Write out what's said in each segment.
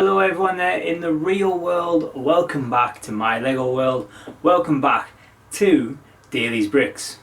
Hello everyone there in the real world, welcome back to my Lego world, welcome back to Daly's Bricks.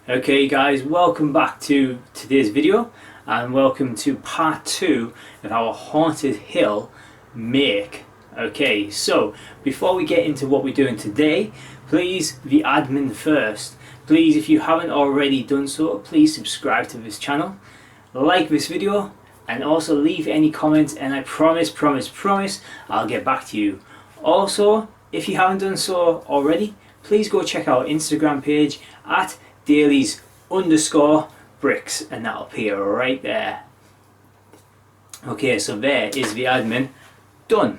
Okay guys, welcome back to today's video and welcome to part 2 of our Haunted Hill make. Okay, so before we get into what we're doing today, please, the admin first, please, if you haven't already done so, please subscribe to this channel, like this video, and also leave any comments, and I promise I'll get back to you. Also, if you haven't done so already, please go check our Instagram page at Dailies_bricks, and that'll appear right there. Okay, so there is the admin done.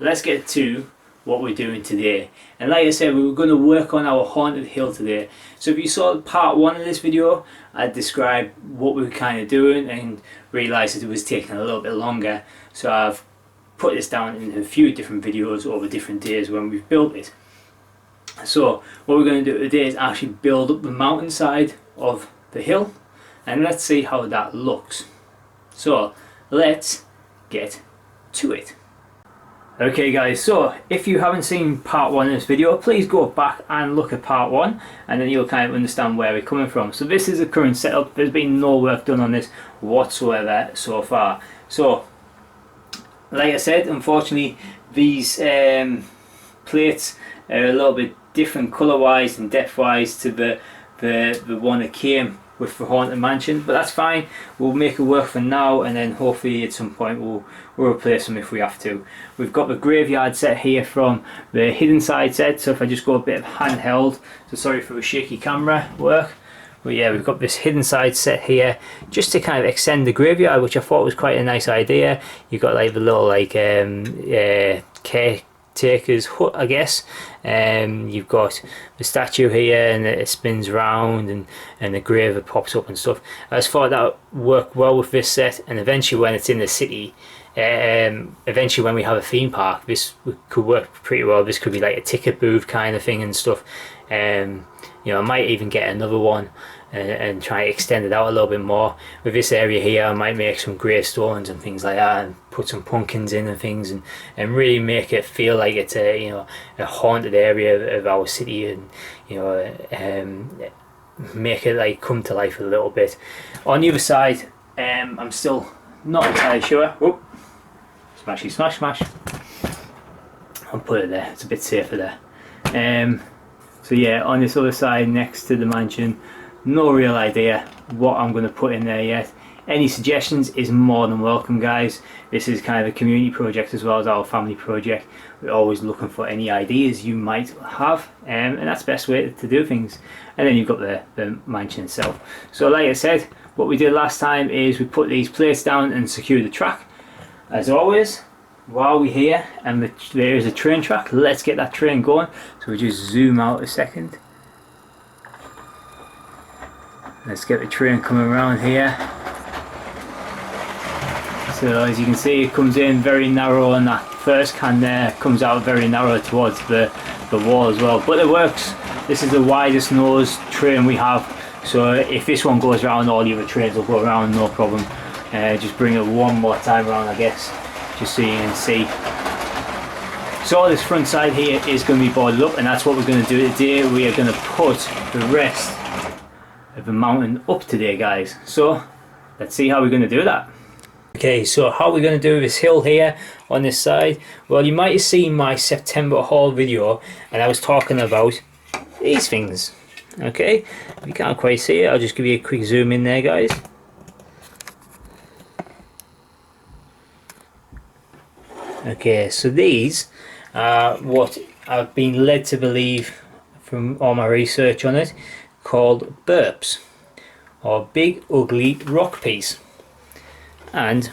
Let's get to what we're doing today. And like I said, we were going to work on our Haunted Hill today. So if you saw part 1 of this video, I described what we were kind of doing and realised that it was taking a little bit longer. So I've put this down in a few different videos over different days when we've built it. So what we're going to do today is actually build up the mountainside of the hill, and let's see how that looks. So let's get to it. Okay guys, so if you haven't seen part 1 of this video, please go back and look at part 1 and then you'll kind of understand where we're coming from. So this is the current setup. There's been no work done on this whatsoever so far. So like I said, unfortunately these plates are a little bit different colour wise and depth wise to the one that came with the Haunted Mansion, but that's fine. We'll make it work for now, and then hopefully at some point we'll replace them if we have to. We've got the graveyard set here from the hidden side set, so if I just go a bit of handheld, so sorry for the shaky camera work, but yeah, we've got this hidden side set here just to kind of extend the graveyard, which I thought was quite a nice idea. You've got like the little like caretaker's hut, I guess. You've got the statue here and it spins round, and the grave pops up and stuff. I just thought that would work well with this set, and eventually when it's in the city, eventually when we have a theme park, this could work pretty well. This could be like a ticket booth kind of thing and stuff. You know, I might even get another one and try to extend it out a little bit more. With this area here, I might make some gravestones and things like that, and put some pumpkins in and things, and really make it feel like it's a, you know, a haunted area of our city, and you know, make it like come to life a little bit. On the other side, I'm still not entirely sure. Oh, smashy smash. I'll put it there, it's a bit safer there. So yeah, on this other side next to the mansion, no real idea what I'm going to put in there yet. Any suggestions is more than welcome, guys. This is kind of a community project as well as our family project. We're always looking for any ideas you might have, and that's the best way to do things. And then you've got the mansion itself. So like I said, what we did last time is we put these plates down and secured the track. As always, while we're here and there is a train track, let's get that train going. So we just zoom out a second. Let's get the train coming around here. So as you can see, it comes in very narrow, and that first can there comes out very narrow towards the wall as well. But it works. This is the widest nose train we have. So if this one goes around, all the other trains will go around, no problem. Just bring it one more time around, I guess, just so you can see. So this front side here is going to be boarded up, and that's what we're going to do today. We are going to put the rest of the mountain up today, guys. So let's see how we're going to do that. Okay, so how we're going to do this hill here on this side, well, you might have seen my September haul video and I was talking about these things. Okay, if you can't quite see it, I'll just give you a quick zoom in there, guys. Okay, so these are what I've been led to believe from all my research on it, called burps, or big ugly rock piece. And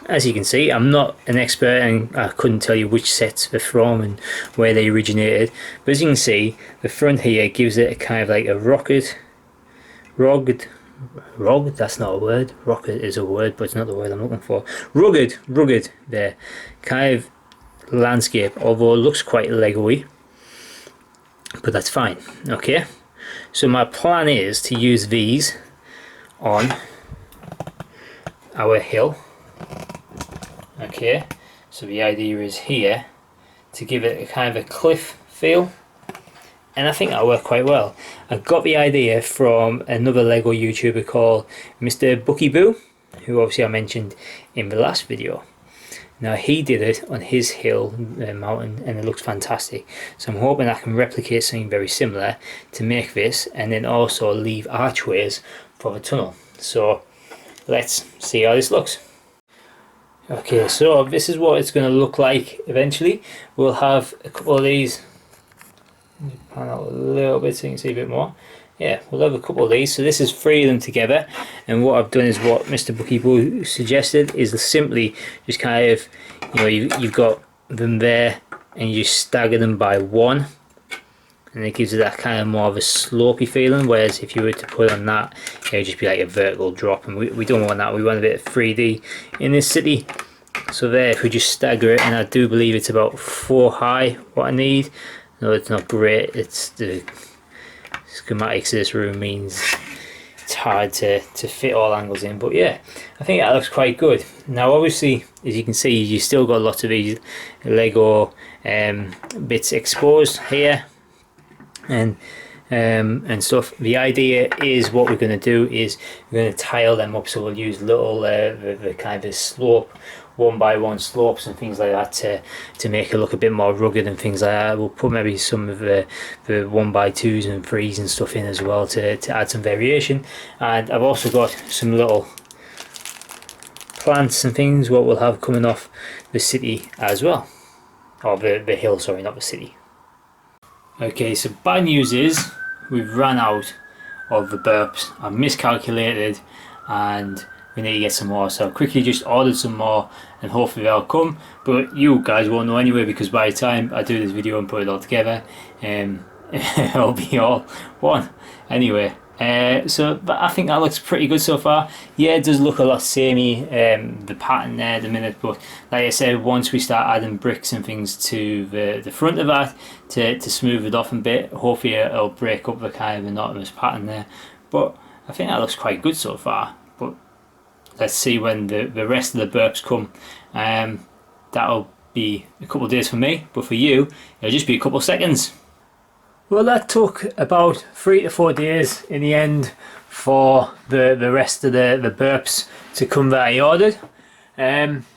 as you can see, I'm not an expert and I couldn't tell you which sets they're from and where they originated, but as you can see, the front here gives it a kind of like a rugged rugged, that's not a word, rocket is a word but it's not the word I'm looking for, rugged there kind of landscape, although it looks quite Lego-y, but that's fine. Okay, so my plan is to use these on our hill. Okay, so the idea is here to give it a kind of a cliff feel, and I think that'll work quite well. I got the idea from another Lego YouTuber called Mr. Buckyboo, who obviously I mentioned in the last video. Now he did it on his hill mountain and it looks fantastic, so I'm hoping I can replicate something very similar to make this, and then also leave archways for the tunnel. So let's see how this looks. Okay, so this is what it's going to look like eventually. We'll have a couple of these, pan out a little bit so you can see a bit more. Yeah, we'll have a couple of these. So this is 3 of them together, and what I've done is what Mr. Buckyboo suggested is simply just kind of, you know, you've got them there and you stagger them by 1, and it gives it that kind of more of a slopey feeling, whereas if you were to put on that, it would just be like a vertical drop, and we don't want that. We want a bit of 3D in this city. So there, if we just stagger it, and I do believe it's about 4 high what I need. No, it's not great, it's the schematics of this room means it's hard to fit all angles in, but yeah, I think that looks quite good. Now obviously, as you can see, you still got lots of these Lego bits exposed here and stuff. The idea is what we're going to do is we're going to tile them up, so we'll use little the kind of slope, 1x1 slopes and things like that to make it look a bit more rugged and things like that. We'll put maybe some of the 1x2s and 3s and stuff in as well to add some variation. And I've also got some little plants and things what we'll have coming off the city as well, or the hill, sorry, not the city. Okay, so bad news is we've run out of the burps. I've miscalculated and we need to get some more, so I quickly just ordered some more and hopefully they'll come, but you guys won't know anyway, because by the time I do this video and put it all together, it'll be all one anyway. But I think that looks pretty good so far. Yeah, it does look a lot samey, the pattern there at the minute, but like I said, once we start adding bricks and things to the front of that to smooth it off a bit, hopefully it'll break up the kind of monotonous pattern there. But I think that looks quite good so far. But let's see when the rest of the burps come. That'll be a couple of days for me, but for you it'll just be a couple of seconds. Well, that took about 3 to 4 days in the end for the rest of the burps to come that I ordered.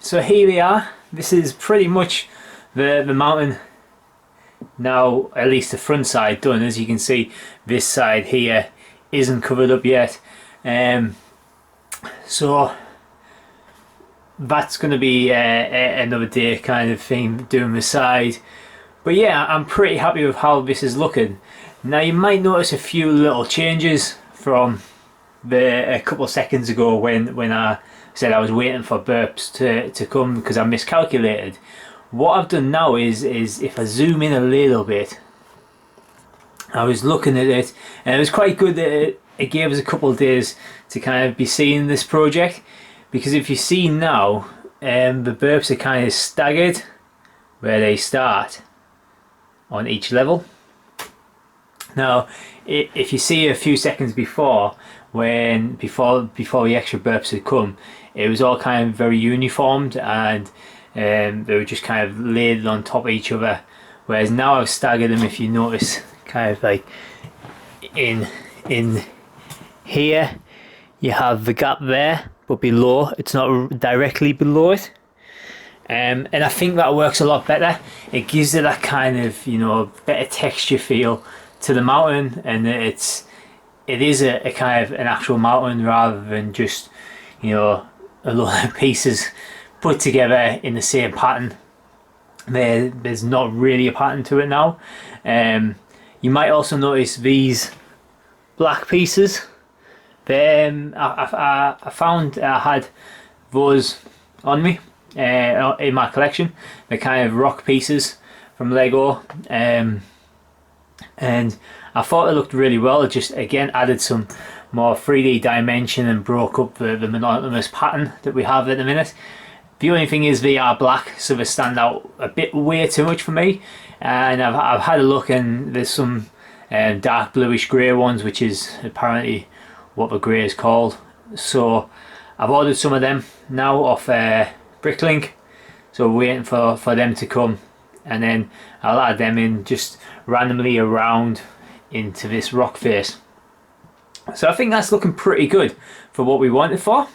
So here they are. This is pretty much the mountain now, at least the front side done. As you can see, this side here isn't covered up yet. So that's going to be another day kind of thing, doing the side. But yeah, I'm pretty happy with how this is looking. Now you might notice a few little changes from a couple of seconds ago when I said I was waiting for burps to come because I miscalculated. What I've done now is if I zoom in a little bit, I was looking at it and it was quite good that it gave us a couple of days to kind of be seeing this project, because if you see now, the burps are kind of staggered where they start on each level. Now if you see a few seconds before, before the extra burps had come, it was all kind of very uniformed and they were just kind of laid on top of each other, whereas now I've staggered them, if you notice, kind of like in here you have the gap there, but below it's not directly below it. And I think that works a lot better. It gives it that kind of, you know, better texture feel to the mountain, and it is a kind of an actual mountain rather than just, you know, a lot of pieces put together in the same pattern. There's not really a pattern to it now. You might also notice these black pieces. I found I had those on me in my collection. They're kind of rock pieces from Lego, and I thought it looked really well. It just again added some more 3D dimension and broke up the monotonous pattern that we have at the minute. The only thing is they are black, so they stand out a bit way too much for me. And I've had a look, and there's some dark bluish grey ones, which is apparently what the grey is called. So I've ordered some of them now off Bricklink, so we're waiting for them to come, and then I'll add them in just randomly around into this rock face. So I think that's looking pretty good for what we want it for.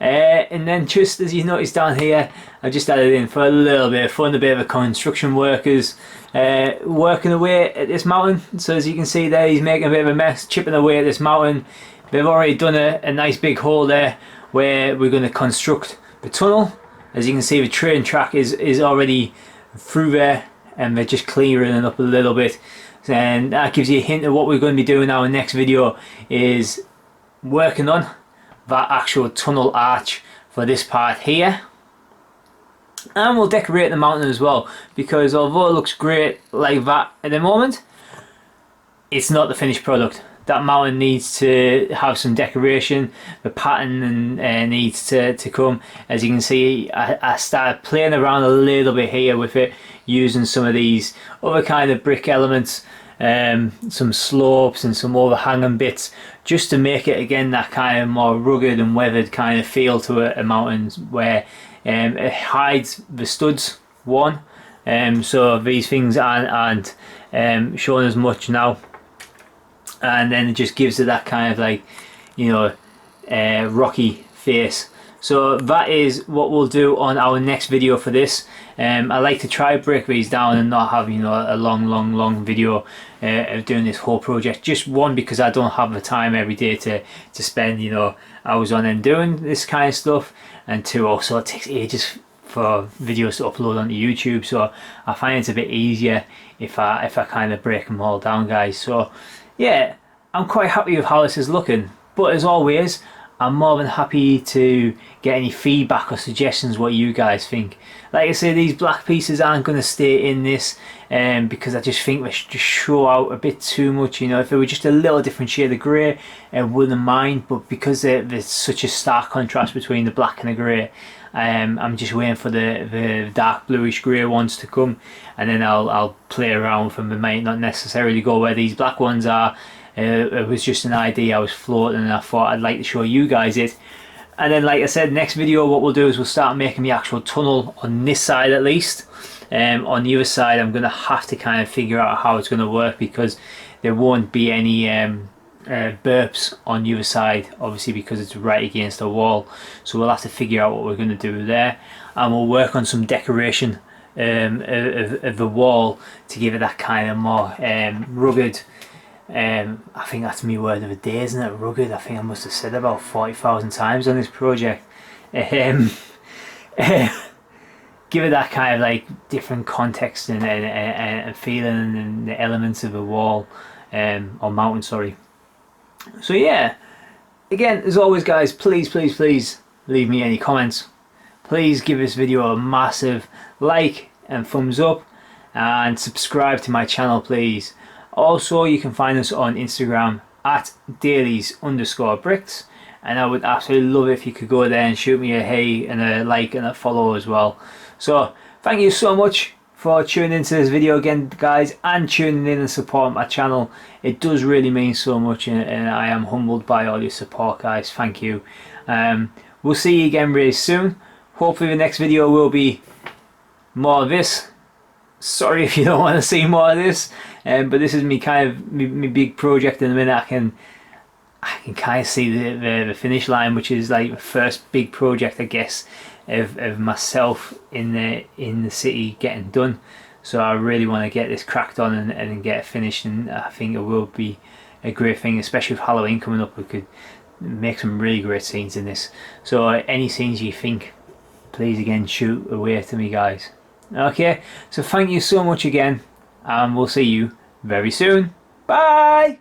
And then just as you notice down here, I just added in for a little bit of fun, a bit of a construction workers working away at this mountain. So as you can see there, he's making a bit of a mess, chipping away at this mountain. They've already done a nice big hole there where we're going to construct the tunnel. As you can see, the train track is already through there, and they're just clearing it up a little bit. And that gives you a hint of what we're going to be doing. Our next video is working on that actual tunnel arch for this part here, and we'll decorate the mountain as well, because although it looks great like that at the moment, it's not the finished product. That mountain needs to have some decoration. The pattern needs to come. As you can see, I started playing around a little bit here with it, using some of these other kind of brick elements, some slopes and some overhanging bits, just to make it again that kind of more rugged and weathered kind of feel to a mountain, where it hides the studs one, so these things aren't showing as much now, and then it just gives it that kind of like, you know, rocky face. So that is what we'll do on our next video for this. I like to try break these down and not have, you know, a long video of doing this whole project. Just one, because I don't have the time every day to spend, you know, hours on end doing this kind of stuff, and two, also it takes ages for videos to upload onto YouTube. So I find it's a bit easier if I kind of break them all down, guys. So yeah, I'm quite happy with how this is looking, but as always, I'm more than happy to get any feedback or suggestions what you guys think. Like I say, these black pieces aren't going to stay in this because I just think they should just show out a bit too much. You know, if it were just a little different shade of grey, I wouldn't mind, but because there's such a stark contrast between the black and the grey, I'm just waiting for the dark bluish grey ones to come, and then I'll play around with them. It might not necessarily go where these black ones are. It was just an idea I was floating, and I thought I'd like to show you guys it. And then, like I said, next video what we'll do is we'll start making the actual tunnel on this side at least. On the other side, I'm going to have to kind of figure out how it's going to work, because there won't be any burps on the other side, obviously, because it's right against the wall. So we'll have to figure out what we're going to do there, and we'll work on some decoration of the wall to give it that kind of more rugged. I think that's my word of the day, isn't it? Rugged. I think I must have said about 40,000 times on this project. Give it that kind of like different context and feeling, and the elements of a wall or mountain, sorry. So yeah, again, as always, guys, please leave me any comments. Please give this video a massive like and thumbs up, and subscribe to my channel, please. Also, you can find us on Instagram at dailies_bricks, and I would absolutely love it if you could go there and shoot me a hey and a like and a follow as well. So thank you so much for tuning into this video again, guys, and tuning in and supporting my channel. It does really mean so much, and I am humbled by all your support, guys. Thank you. We'll see you again really soon. Hopefully the next video will be more of this. Sorry if you don't want to see more of this, but this is me kind of me big project in a minute. I can kind of see the finish line, which is like the first big project, I guess, of myself in the city getting done. So I really want to get this cracked on and get it finished, and I think it will be a great thing, especially with Halloween coming up. We could make some really great scenes in this. So any scenes you think, please again shoot away to me, guys. Okay, so thank you so much again, and we'll see you very soon. Bye!